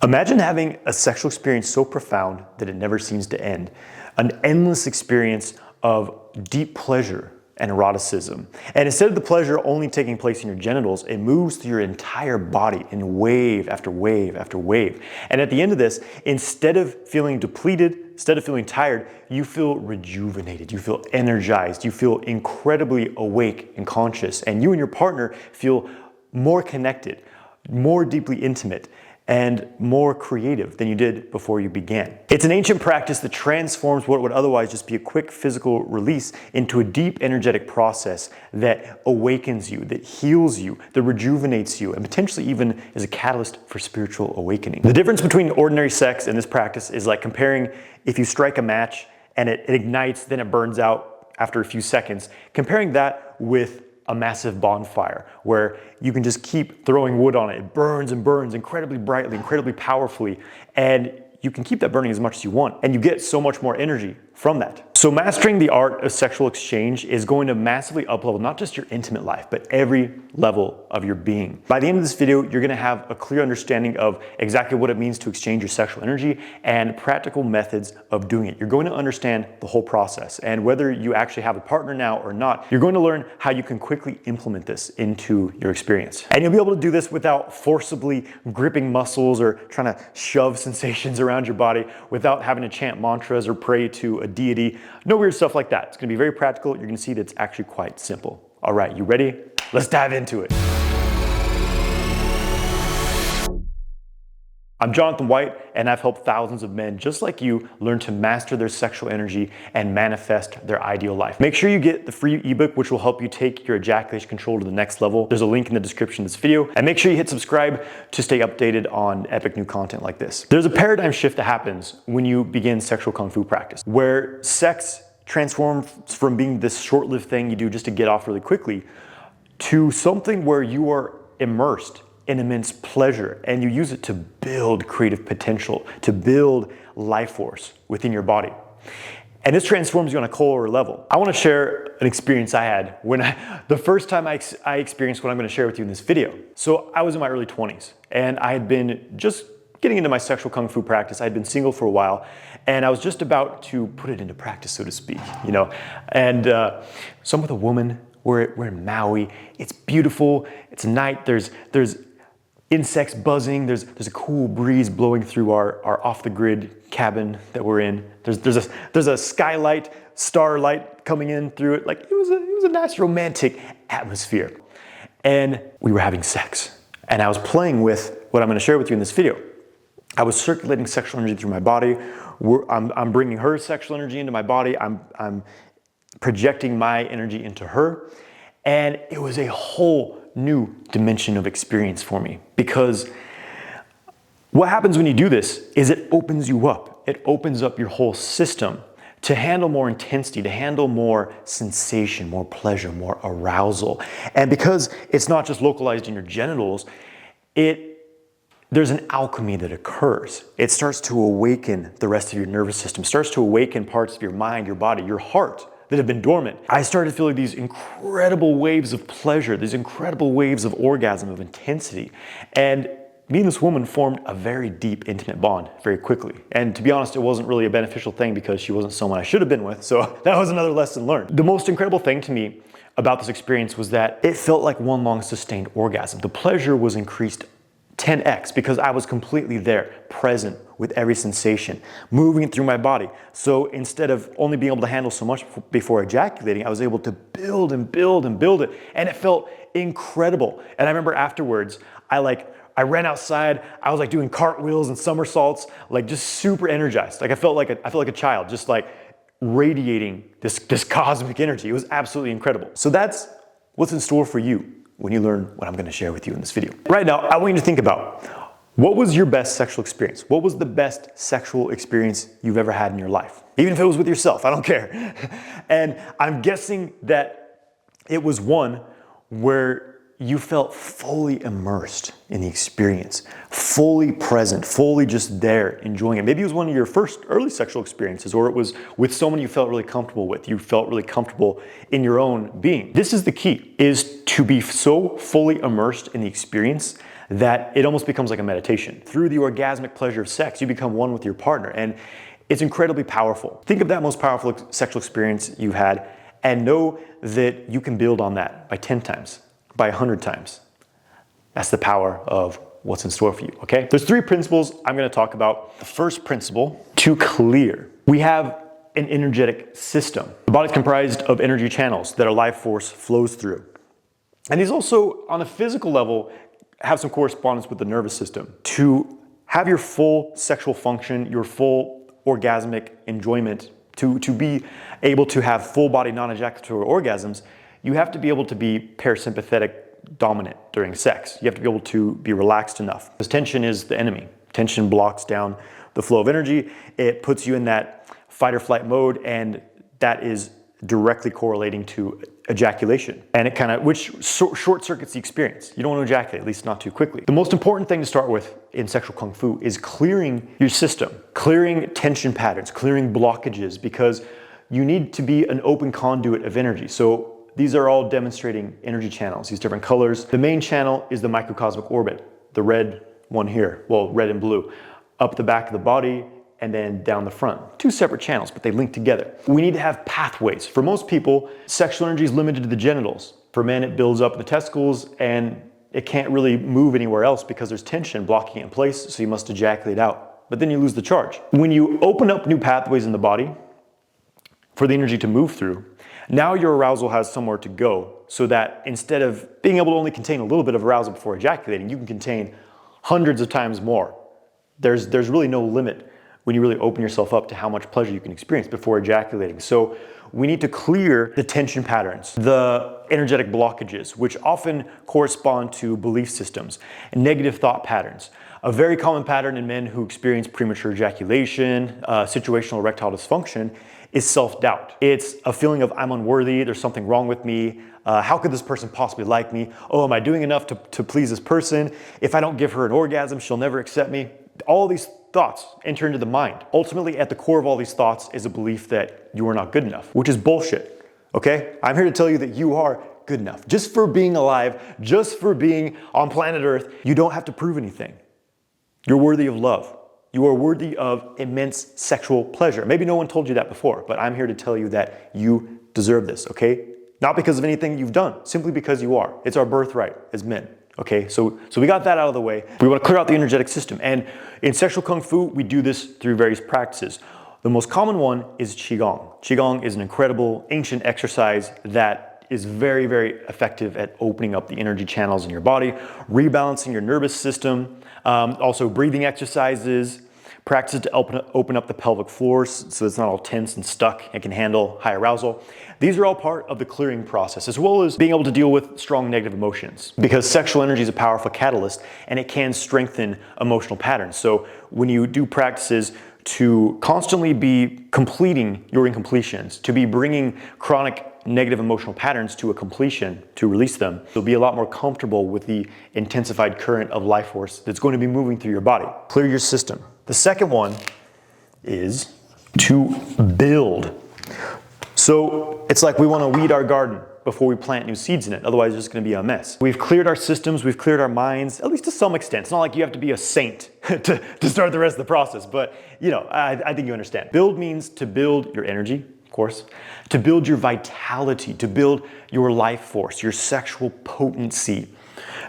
Imagine having a sexual experience so profound that it never seems to end. An endless experience of deep pleasure and eroticism. And instead of the pleasure only taking place in your genitals, it moves through your entire body in wave after wave after wave. And at the end of this, instead of feeling depleted, instead of feeling tired, you feel rejuvenated, you feel energized, you feel incredibly awake and conscious. And you and your partner feel more connected, more deeply intimate, and more creative than you did before you began. It's an ancient practice that transforms what would otherwise just be a quick physical release into a deep energetic process that awakens you, that heals you, that rejuvenates you, and potentially even is a catalyst for spiritual awakening. The difference between ordinary sex and this practice is like comparing if you strike a match and it ignites, then it burns out after a few seconds, comparing that with a massive bonfire where you can just keep throwing wood on it. It burns and burns incredibly brightly, incredibly powerfully, and you can keep that burning as much as you want, and you get so much more energy from that. So mastering the art of sexual exchange is going to massively uplevel not just your intimate life, but every level of your being. By the end of this video, you're gonna have a clear understanding of exactly what it means to exchange your sexual energy and practical methods of doing it. You're going to understand the whole process, and whether you actually have a partner now or not, you're going to learn how you can quickly implement this into your experience. And you'll be able to do this without forcibly gripping muscles or trying to shove sensations around your body, without having to chant mantras or pray to a deity. No weird stuff like that. It's gonna be very practical. You're gonna see that it's actually quite simple. All right, you ready? Let's dive into it. I'm Jonathan White, and I've helped thousands of men just like you learn to master their sexual energy and manifest their ideal life. Make sure you get the free ebook, which will help you take your ejaculation control to the next level. There's a link in the description of this video, and make sure you hit subscribe to stay updated on epic new content like this. There's a paradigm shift that happens when you begin sexual kung fu practice, where sex transforms from being this short-lived thing you do just to get off really quickly to something where you are immersed in immense pleasure, and you use it to build creative potential, to build life force within your body. And this transforms you on a core level. I want to share an experience I had when the first time I experienced what I'm going to share with you in this video. So I was in my early 20s, and I had been just getting into my sexual kung fu practice. I had been single for a while, and I was just about to put it into practice, so to speak, you know. And so I'm with a woman. We're in Maui. It's beautiful. It's night. There's insects buzzing. There's a cool breeze blowing through our off-the-grid cabin that we're in. There's a skylight, starlight coming in through it. Like it was a nice romantic atmosphere. And we were having sex. And I was playing with what I'm going to share with you in this video. I was circulating sexual energy through my body. I'm bringing her sexual energy into my body. I'm projecting my energy into her. And it was a whole new dimension of experience for me, because what happens when you do this is it opens you up. It opens up your whole system to handle more intensity, to handle more sensation, more pleasure, more arousal. And because it's not just localized in your genitals, there's an alchemy that occurs. It starts to awaken the rest of your nervous system, starts to awaken parts of your mind, your body, your heart that have been dormant. I started feeling these incredible waves of pleasure, these incredible waves of orgasm, of intensity. And me and this woman formed a very deep, intimate bond very quickly. And to be honest, it wasn't really a beneficial thing because she wasn't someone I should have been with. So that was another lesson learned. The most incredible thing to me about this experience was that it felt like one long sustained orgasm. The pleasure was increased 10x because I was completely there, present with every sensation, moving it through my body. So instead of only being able to handle so much before ejaculating, I was able to build and build and build it, and it felt incredible. And I remember afterwards, I ran outside, I was like doing cartwheels and somersaults, like just super energized. Like I felt like a child, just like radiating this cosmic energy. It was absolutely incredible. So that's what's in store for you when you learn what I'm going to share with you in this video. Right now, I want you to think about, what was your best sexual experience? What was the best sexual experience you've ever had in your life? Even if it was with yourself, I don't care. And I'm guessing that it was one where you felt fully immersed in the experience, fully present, fully just there, enjoying it. Maybe it was one of your first early sexual experiences, or it was with someone you felt really comfortable with. You felt really comfortable in your own being. This is the key, is to be so fully immersed in the experience that it almost becomes like a meditation. Through the orgasmic pleasure of sex, you become one with your partner, and it's incredibly powerful. Think of that most powerful sexual experience you've had and know that you can build on that by 10 times, by 100 times. That's the power of what's in store for you, okay? There's 3 principles I'm gonna talk about. The first principle, to clear. We have an energetic system. The body's comprised of energy channels that our life force flows through. And these also, on a physical level, have some correspondence with the nervous system. To have your full sexual function, your full orgasmic enjoyment, to be able to have full body non-ejaculatory orgasms, you have to be able to be parasympathetic dominant during sex. You have to be able to be relaxed enough. Because tension is the enemy. Tension blocks down the flow of energy. It puts you in that fight or flight mode, and that is directly correlating to ejaculation. And which short circuits the experience. You don't want to ejaculate, at least not too quickly. The most important thing to start with in sexual kung fu is clearing your system, clearing tension patterns, clearing blockages, because you need to be an open conduit of energy. So these are all demonstrating energy channels, these different colors. The main channel is the microcosmic orbit, the red one here, well, red and blue, up the back of the body and then down the front. 2 separate channels, but they link together. We need to have pathways. For most people, sexual energy is limited to the genitals. For men, it builds up in the testicles and it can't really move anywhere else because there's tension blocking it in place, so you must ejaculate out. But then you lose the charge. When you open up new pathways in the body for the energy to move through, now your arousal has somewhere to go, so that instead of being able to only contain a little bit of arousal before ejaculating, you can contain hundreds of times more. There's really no limit when you really open yourself up to how much pleasure you can experience before ejaculating. So we need to clear the tension patterns, the energetic blockages, which often correspond to belief systems, and negative thought patterns. A very common pattern in men who experience premature ejaculation, situational erectile dysfunction, is self-doubt. It's a feeling of I'm unworthy, there's something wrong with me, how could this person possibly like me? Oh, am I doing enough to please this person? If I don't give her an orgasm, she'll never accept me. All these thoughts enter into the mind. Ultimately, at the core of all these thoughts is a belief that you are not good enough, which is bullshit, okay? I'm here to tell you that you are good enough. Just for being alive, just for being on planet Earth, you don't have to prove anything. You're worthy of love. You are worthy of immense sexual pleasure. Maybe no one told you that before, but I'm here to tell you that you deserve this, okay? Not because of anything you've done, simply because you are. It's our birthright as men. Okay, so we got that out of the way. We want to clear out the energetic system. And in sexual kung fu, we do this through various practices. The most common one is Qigong. Qigong is an incredible ancient exercise that is very, very effective at opening up the energy channels in your body, rebalancing your nervous system, also breathing exercises, practices to open up the pelvic floor so it's not all tense and stuck and can handle high arousal. These are all part of the clearing process, as well as being able to deal with strong negative emotions, because sexual energy is a powerful catalyst and it can strengthen emotional patterns. So when you do practices to constantly be completing your incompletions, to be bringing chronic negative emotional patterns to a completion, to release them, you'll be a lot more comfortable with the intensified current of life force that's going to be moving through your body. Clear your system. The second one is to build. So it's like we want to weed our garden before we plant new seeds in it. Otherwise, it's just going to be a mess. We've cleared our systems, we've cleared our minds, at least to some extent. It's not like you have to be a saint to start the rest of the process, but you know, I think you understand. Build means to build your energy, of course, to build your vitality, to build your life force, your sexual potency,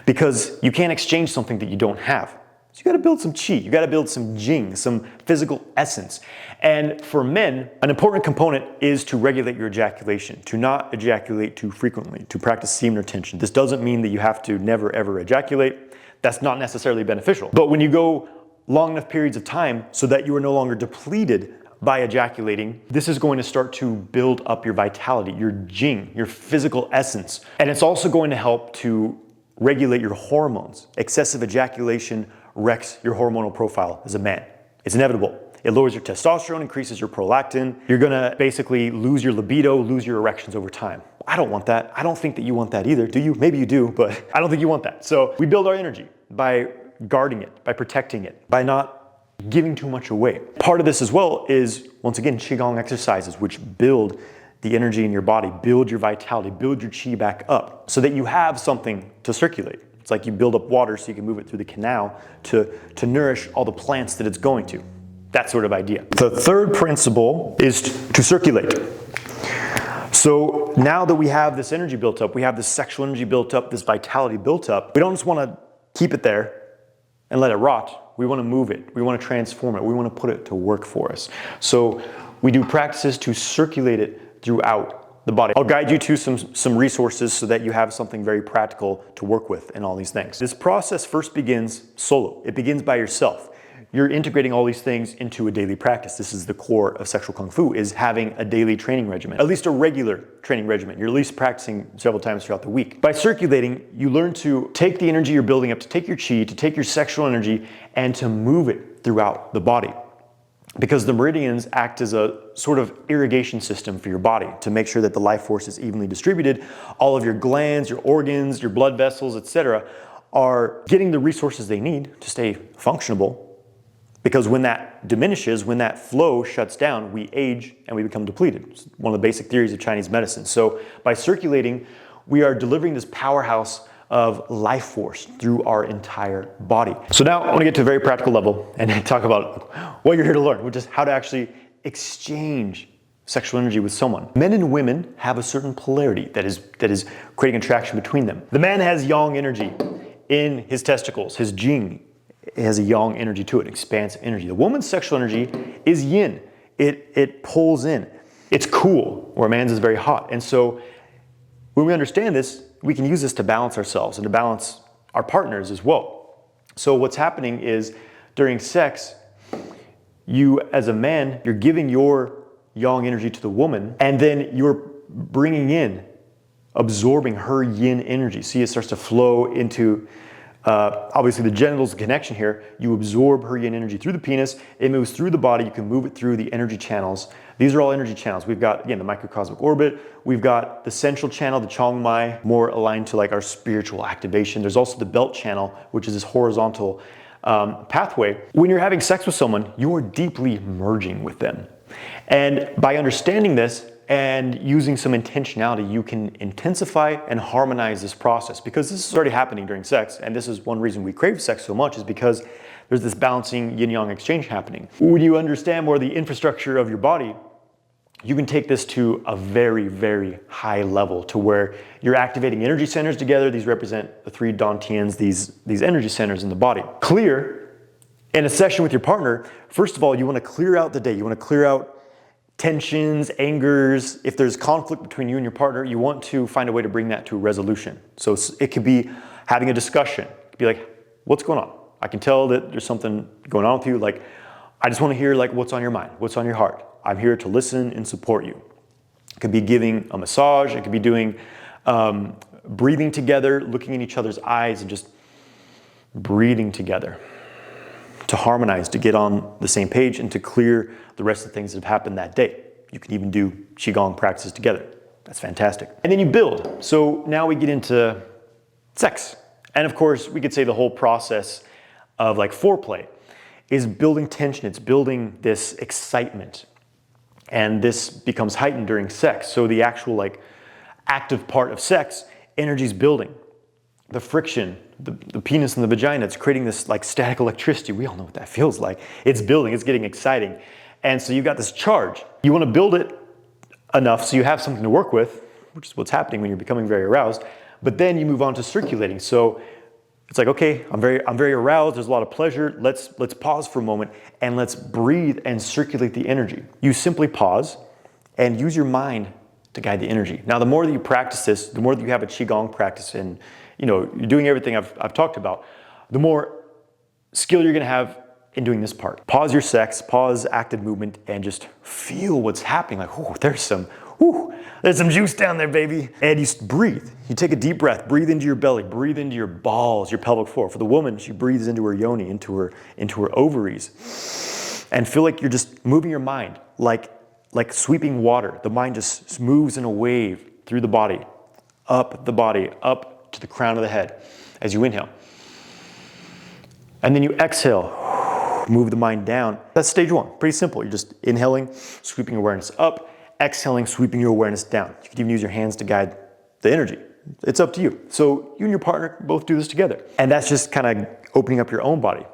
because you can't exchange something that you don't have. So you got to build some chi, you got to build some jing, some physical essence. And for men, an important component is to regulate your ejaculation, to not ejaculate too frequently, to practice semen retention. This doesn't mean that you have to never ever ejaculate. That's not necessarily beneficial. But when you go long enough periods of time so that you are no longer depleted by ejaculating, this is going to start to build up your vitality, your jing, your physical essence. And it's also going to help to regulate your hormones. Excessive ejaculation wrecks your hormonal profile as a man. It's inevitable. It lowers your testosterone, increases your prolactin. You're gonna basically lose your libido, lose your erections over time. I don't want that. I don't think that you want that either. Do you? Maybe you do, but I don't think you want that. So we build our energy by guarding it, by protecting it, by not giving too much away. Part of this as well is, once again, Qigong exercises, which build the energy in your body, build your vitality, build your chi back up so that you have something to circulate. It's like you build up water so you can move it through the canal to nourish all the plants that it's going to. That sort of idea. The third principle is to circulate. So now that we have this energy built up, we have this sexual energy built up, this vitality built up, we don't just want to keep it there and let it rot. We want to move it. We want to transform it. We want to put it to work for us. So we do practices to circulate it throughout the body. I'll guide you to some resources so that you have something very practical to work with in all these things. This process first begins solo. It begins by yourself. You're integrating all these things into a daily practice. This is the core of sexual kung fu, is having a daily training regimen, at least a regular training regimen. You're at least practicing several times throughout the week. By circulating, you learn to take the energy you're building up, to take your chi, to take your sexual energy, and to move it throughout the body. Because the meridians act as a sort of irrigation system for your body to make sure that the life force is evenly distributed. All of your glands, your organs, your blood vessels, etc., are getting the resources they need to stay functionable. Because when that diminishes, when that flow shuts down, we age and we become depleted. It's one of the basic theories of Chinese medicine. So by circulating, we are delivering this powerhouse of life force through our entire body. So now I want to get to a very practical level and talk about what you're here to learn, which is how to actually exchange sexual energy with someone. Men and women have a certain polarity that is creating attraction between them. The man has yang energy in his testicles, his jing. It has a yang energy to it, expansive energy. The woman's sexual energy is yin. It pulls in. It's cool, where a man's is very hot. And so when we understand this, we can use this to balance ourselves and to balance our partners as well. So what's happening is during sex, you as a man, you're giving your yang energy to the woman, and then you're bringing in, absorbing her yin energy. See, it starts to flow into obviously the genitals, the connection here. You absorb her yin energy through the penis. It moves through the body. You can move it through the energy channels. These are all energy channels. We've got, again, the microcosmic orbit. We've got the central channel, the Chong Mai, more aligned to like our spiritual activation. There's also the belt channel, which is this horizontal pathway. When you're having sex with someone, you're deeply merging with them. And by understanding this, and using some intentionality, you can intensify and harmonize this process, because this is already happening during sex. And this is one reason we crave sex so much, is because there's this balancing yin-yang exchange happening. When you understand more the infrastructure of your body, you can take this to a very, very high level, to where you're activating energy centers together. These represent the 3 dantians, these energy centers in the body. Clear, in a session with your partner, first of all, you want to clear out the day. You want to clear out tensions, angers. If there's conflict between you and your partner, you want to find a way to bring that to a resolution. So it could be having a discussion. It could be like, what's going on? I can tell that there's something going on with you. Like, I just want to hear like what's on your mind, what's on your heart. I'm here to listen and support you. It could be giving a massage. It could be doing breathing together, looking in each other's eyes and just breathing together to harmonize, to get on the same page and to clear the rest of the things that have happened that day. You can even do Qigong practices together. That's fantastic. And then you build. So now we get into sex. And of course, we could say the whole process of like foreplay is building tension. It's building this excitement. And this becomes heightened during sex. So the actual like active part of sex, energy's building. The friction, the penis and the vagina, it's creating this like static electricity. We all know what that feels like. It's building, it's getting exciting. And so you've got this charge. You want to build it enough so you have something to work with, which is what's happening when you're becoming very aroused. But then you move on to circulating. So it's like, okay, I'm very aroused. There's a lot of pleasure. Let's pause for a moment and let's breathe and circulate the energy. You simply pause and use your mind to guide the energy. Now, the more that you practice this, the more that you have a Qigong practice and you're doing everything I've talked about, the more skill you're gonna have in doing this part. Pause your sex, pause active movement, and just feel what's happening. Like, oh, there's some juice down there, baby. And you breathe. You take a deep breath, breathe into your belly, breathe into your balls, your pelvic floor. For the woman, she breathes into her yoni, into her ovaries. And feel like you're just moving your mind, like sweeping water. The mind just moves in a wave through the body, up to the crown of the head as you inhale. And then you exhale, move the mind down. That's stage 1, pretty simple. You're just inhaling, sweeping awareness up, exhaling, sweeping your awareness down. You can even use your hands to guide the energy. It's up to you. So you and your partner both do this together. And that's just kind of opening up your own body.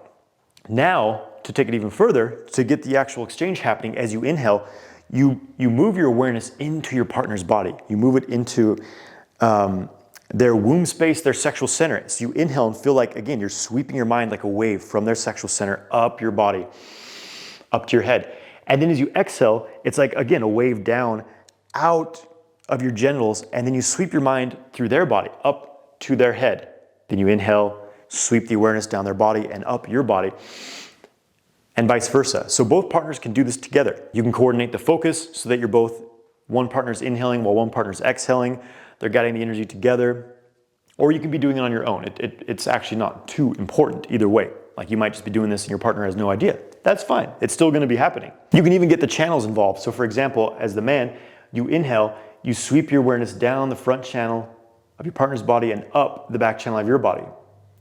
Now, to take it even further, to get the actual exchange happening as you inhale, you move your awareness into your partner's body. You move it into their womb space, their sexual center. So you inhale and feel like, again, you're sweeping your mind like a wave from their sexual center up your body, up to your head. And then as you exhale, it's like, again, a wave down, out of your genitals, and then you sweep your mind through their body, up to their head. Then you inhale, sweep the awareness down their body and up your body, and vice versa. So both partners can do this together. You can coordinate the focus so that you're both, one partner's inhaling while one partner's exhaling. They're guiding the energy together. Or you can be doing it on your own. It's actually not too important either way. Like you might just be doing this and your partner has no idea. That's fine. It's still going to be happening. You can even get the channels involved. So for example, as the man, you inhale, you sweep your awareness down the front channel of your partner's body and up the back channel of your body.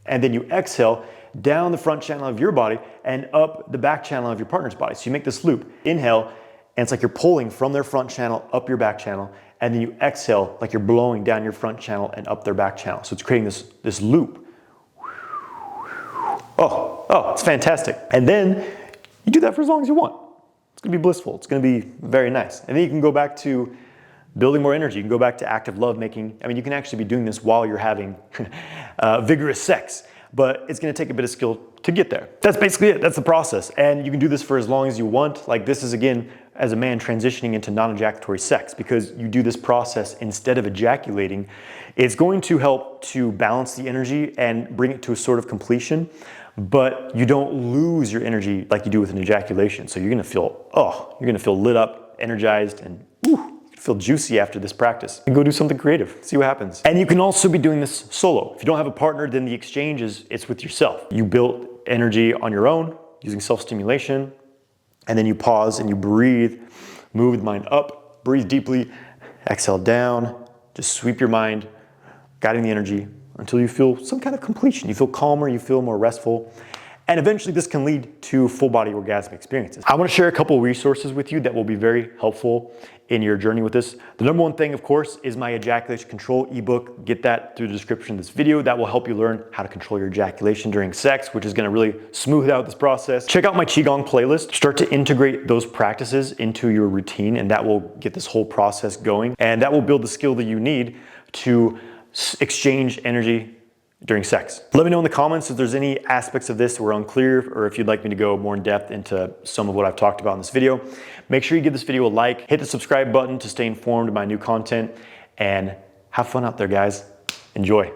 And then you exhale down the front channel of your body and up the back channel of your partner's body. So you make this loop. Inhale, and it's like you're pulling from their front channel up your back channel. And then you exhale like you're blowing down your front channel and up their back channel. So it's creating this loop. Oh, it's fantastic. And then you do that for as long as you want. It's gonna be blissful. It's gonna be very nice. And then you can go back to building more energy. You can go back to active lovemaking. I mean, you can actually be doing this while you're having vigorous sex, but it's gonna take a bit of skill to get there. That's basically it. That's the process. And you can do this for as long as you want. Like this is, again, as a man transitioning into non-ejaculatory sex, because you do this process instead of ejaculating. It's going to help to balance the energy and bring it to a sort of completion, but you don't lose your energy like you do with an ejaculation. So you're gonna feel, you're gonna feel lit up, energized, and feel juicy after this practice. And go do something creative, see what happens. And you can also be doing this solo. If you don't have a partner, then the exchange it's with yourself. You build energy on your own using self-stimulation, and then you pause and you breathe, move the mind up, breathe deeply, exhale down, just sweep your mind, guiding the energy until you feel some kind of completion. You feel calmer, you feel more restful. And eventually this can lead to full body orgasmic experiences. I want to share a couple resources with you that will be very helpful in your journey with this. The number one thing, of course, is my ejaculation control ebook. Get that through the description of this video. That will help you learn how to control your ejaculation during sex, which is going to really smooth out this process. Check out my Qigong playlist. Start to integrate those practices into your routine, and that will get this whole process going. And that will build the skill that you need to exchange energy during sex. Let me know in the comments if there's any aspects of this that were unclear, or if you'd like me to go more in depth into some of what I've talked about in this video. Make sure you give this video a like, hit the subscribe button to stay informed of my new content, and have fun out there, guys. Enjoy.